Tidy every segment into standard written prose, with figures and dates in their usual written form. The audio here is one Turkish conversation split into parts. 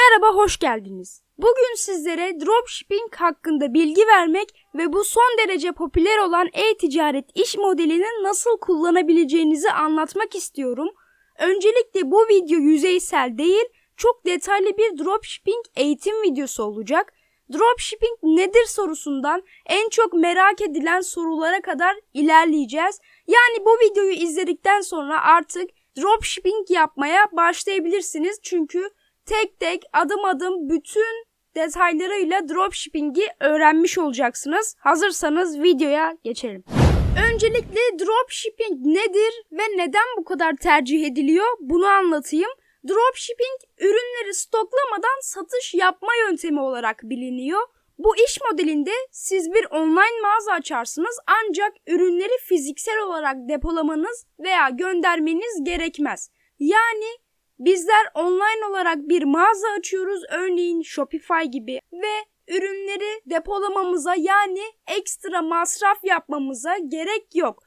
Merhaba, hoş geldiniz. Bugün sizlere dropshipping hakkında bilgi vermek ve bu son derece popüler olan e-ticaret iş modelini nasıl kullanabileceğinizi anlatmak istiyorum. Öncelikle bu video yüzeysel değil, çok detaylı bir dropshipping eğitim videosu olacak. Dropshipping nedir sorusundan en çok merak edilen sorulara kadar ilerleyeceğiz. Yani bu videoyu izledikten sonra artık dropshipping yapmaya başlayabilirsiniz. Çünkü tek tek adım adım bütün detaylarıyla dropshipping'i öğrenmiş olacaksınız. Hazırsanız videoya geçelim. Öncelikle dropshipping nedir ve neden bu kadar tercih ediliyor bunu anlatayım. Dropshipping ürünleri stoklamadan satış yapma yöntemi olarak biliniyor. Bu iş modelinde siz bir online mağaza açarsınız ancak ürünleri fiziksel olarak depolamanız veya göndermeniz gerekmez. Yani bizler online olarak bir mağaza açıyoruz, örneğin Shopify gibi, ve ürünleri depolamamıza yani ekstra masraf yapmamıza gerek yok.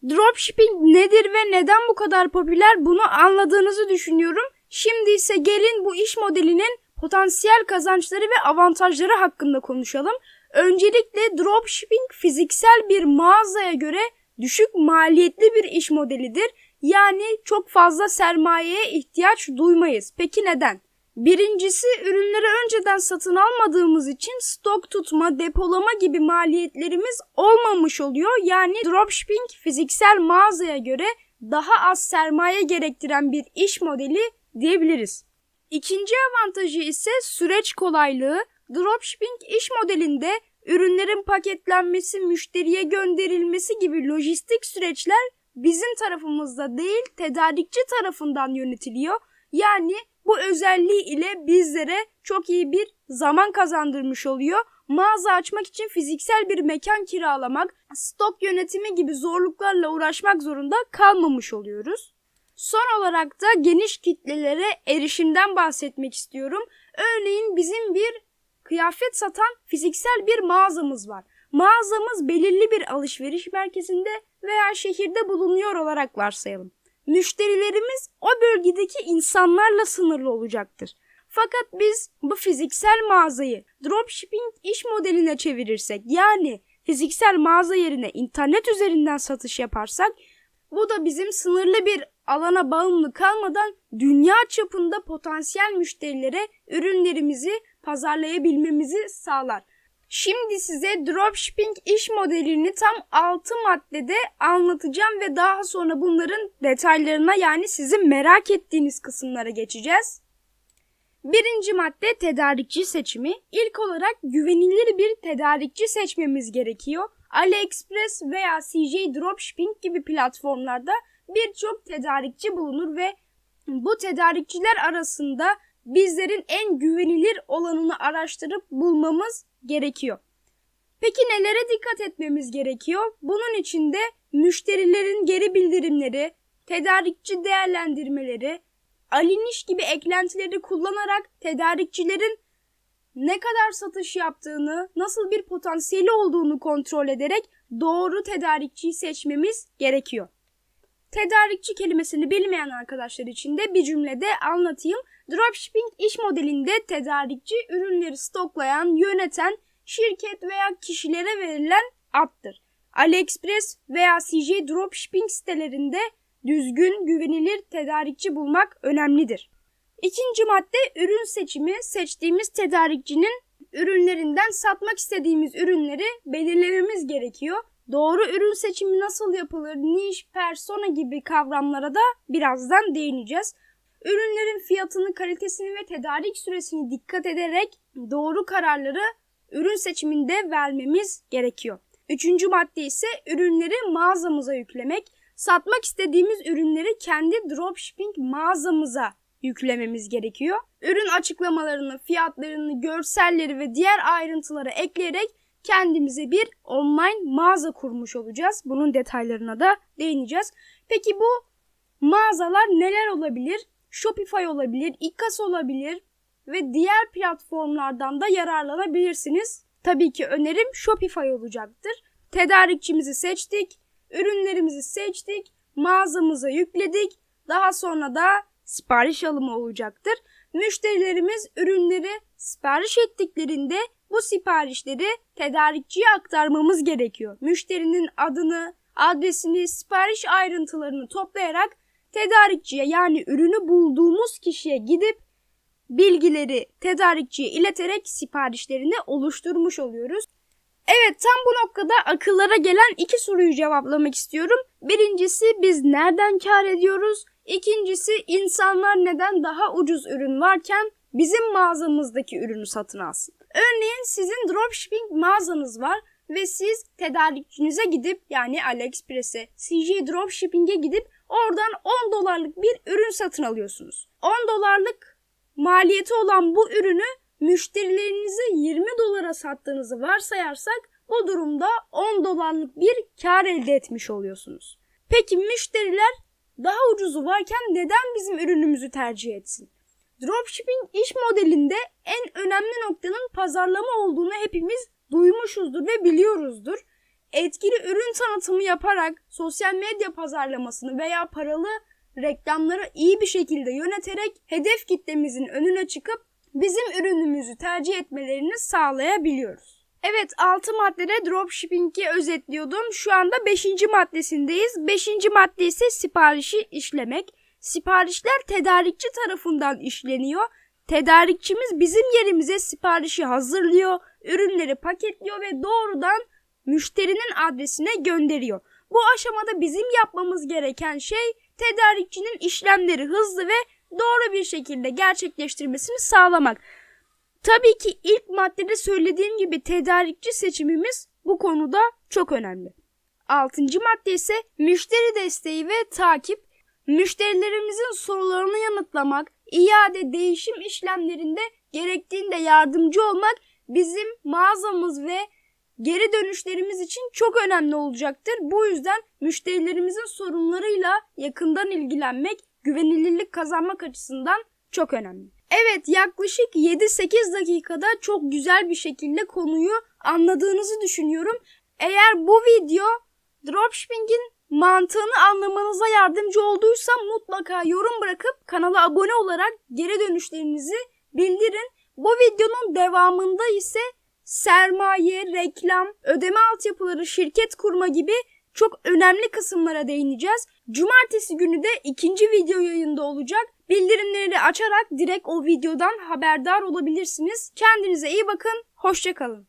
Dropshipping nedir ve neden bu kadar popüler bunu anladığınızı düşünüyorum. Şimdi ise gelin bu iş modelinin potansiyel kazançları ve avantajları hakkında konuşalım. Öncelikle dropshipping fiziksel bir mağazaya göre düşük maliyetli bir iş modelidir. Yani çok fazla sermayeye ihtiyaç duymayız. Peki neden? Birincisi, ürünleri önceden satın almadığımız için stok tutma, depolama gibi maliyetlerimiz olmamış oluyor. Yani dropshipping fiziksel mağazaya göre daha az sermaye gerektiren bir iş modeli diyebiliriz. İkinci avantajı ise süreç kolaylığı. Dropshipping iş modelinde ürünlerin paketlenmesi, müşteriye gönderilmesi gibi lojistik süreçler bizim tarafımızda değil, tedarikçi tarafından yönetiliyor. Yani bu özelliği ile bizlere çok iyi bir zaman kazandırmış oluyor. Mağaza açmak için fiziksel bir mekan kiralamak, stok yönetimi gibi zorluklarla uğraşmak zorunda kalmamış oluyoruz. Son olarak da geniş kitlelere erişimden bahsetmek istiyorum. Örneğin bizim bir kıyafet satan fiziksel bir mağazamız var. Mağazamız belirli bir alışveriş merkezinde veya şehirde bulunuyor olarak varsayalım. Müşterilerimiz o bölgedeki insanlarla sınırlı olacaktır. Fakat biz bu fiziksel mağazayı dropshipping iş modeline çevirirsek, yani fiziksel mağaza yerine internet üzerinden satış yaparsak, bu da bizim sınırlı bir alana bağımlı kalmadan dünya çapında potansiyel müşterilere ürünlerimizi pazarlayabilmemizi sağlar. Şimdi size dropshipping iş modelini tam 6 maddede anlatacağım ve daha sonra bunların detaylarına, yani sizin merak ettiğiniz kısımlara geçeceğiz. Birinci madde tedarikçi seçimi. İlk olarak güvenilir bir tedarikçi seçmemiz gerekiyor. AliExpress veya CJ Dropshipping gibi platformlarda birçok tedarikçi bulunur ve bu tedarikçiler arasında bizlerin en güvenilir olanını araştırıp bulmamız gerekiyor. Peki nelere dikkat etmemiz gerekiyor? Bunun için de müşterilerin geri bildirimleri, tedarikçi değerlendirmeleri, Aliniş gibi eklentileri kullanarak tedarikçilerin ne kadar satış yaptığını, nasıl bir potansiyeli olduğunu kontrol ederek doğru tedarikçiyi seçmemiz gerekiyor. Tedarikçi kelimesini bilmeyen arkadaşlar için de bir cümlede anlatayım. Dropshipping iş modelinde tedarikçi ürünleri stoklayan, yöneten şirket veya kişilere verilen addır. AliExpress veya CJ Dropshipping sitelerinde düzgün, güvenilir tedarikçi bulmak önemlidir. İkinci madde ürün seçimi. Seçtiğimiz tedarikçinin ürünlerinden satmak istediğimiz ürünleri belirlememiz gerekiyor. Doğru ürün seçimi nasıl yapılır, niş, persona gibi kavramlara da birazdan değineceğiz. Ürünlerin fiyatını, kalitesini ve tedarik süresini dikkat ederek doğru kararları ürün seçiminde vermemiz gerekiyor. Üçüncü madde ise ürünleri mağazamıza yüklemek. Satmak istediğimiz ürünleri kendi dropshipping mağazamıza yüklememiz gerekiyor. Ürün açıklamalarını, fiyatlarını, görselleri ve diğer ayrıntıları ekleyerek kendimize bir online mağaza kurmuş olacağız. Bunun detaylarına da değineceğiz. Peki bu mağazalar neler olabilir? Shopify olabilir, İKAS olabilir ve diğer platformlardan da yararlanabilirsiniz. Tabii ki önerim Shopify olacaktır. Tedarikçimizi seçtik, ürünlerimizi seçtik, mağazamıza yükledik. Daha sonra da sipariş alımı olacaktır. Müşterilerimiz ürünleri sipariş ettiklerinde bu siparişleri tedarikçiye aktarmamız gerekiyor. Müşterinin adını, adresini, sipariş ayrıntılarını toplayarak tedarikçiye yani ürünü bulduğumuz kişiye gidip bilgileri tedarikçiye ileterek siparişlerini oluşturmuş oluyoruz. Evet, tam bu noktada akıllara gelen iki soruyu cevaplamak istiyorum. Birincisi, biz nereden kâr ediyoruz? İkincisi, insanlar neden daha ucuz ürün varken bizim mağazamızdaki ürünü satın alsın? Örneğin sizin dropshipping mağazanız var ve siz tedarikçinize gidip yani AliExpress'e, CJ Dropshipping'e gidip oradan $10 bir ürün satın alıyorsunuz. $10 maliyeti olan bu ürünü müşterilerinize $20 sattığınızı varsayarsak bu durumda $10 bir kar elde etmiş oluyorsunuz. Peki müşteriler daha ucuzu varken neden bizim ürünümüzü tercih etsin? Dropshipping iş modelinde en önemli noktanın pazarlama olduğunu hepimiz duymuşuzdur ve biliyoruzdur. Etkili ürün tanıtımı yaparak sosyal medya pazarlamasını veya paralı reklamları iyi bir şekilde yöneterek hedef kitlemizin önüne çıkıp bizim ürünümüzü tercih etmelerini sağlayabiliyoruz. Evet, 6 maddede dropshipping'i özetliyordum. Şu anda 5. maddesindeyiz. 5. madde ise siparişi işlemek. Siparişler tedarikçi tarafından işleniyor. Tedarikçimiz bizim yerimize siparişi hazırlıyor, ürünleri paketliyor ve doğrudan müşterinin adresine gönderiyor. Bu aşamada bizim yapmamız gereken şey tedarikçinin işlemleri hızlı ve doğru bir şekilde gerçekleştirmesini sağlamak. Tabii ki ilk maddede söylediğim gibi tedarikçi seçimimiz bu konuda çok önemli. 6. madde ise müşteri desteği ve takip. Müşterilerimizin sorularını yanıtlamak, iade, değişim işlemlerinde gerektiğinde yardımcı olmak bizim mağazamız ve geri dönüşlerimiz için çok önemli olacaktır. Bu yüzden müşterilerimizin sorunlarıyla yakından ilgilenmek, güvenilirlik kazanmak açısından çok önemli. Evet, yaklaşık 7-8 dakikada çok güzel bir şekilde konuyu anladığınızı düşünüyorum. Eğer bu video dropshipping'in mantığını anlamanıza yardımcı olduysa mutlaka yorum bırakıp kanala abone olarak geri dönüşlerinizi bildirin. Bu videonun devamında ise sermaye, reklam, ödeme altyapıları, şirket kurma gibi çok önemli kısımlara değineceğiz. Cumartesi günü de ikinci video yayında olacak. Bildirimleri açarak direkt o videodan haberdar olabilirsiniz. Kendinize iyi bakın, hoşça kalın.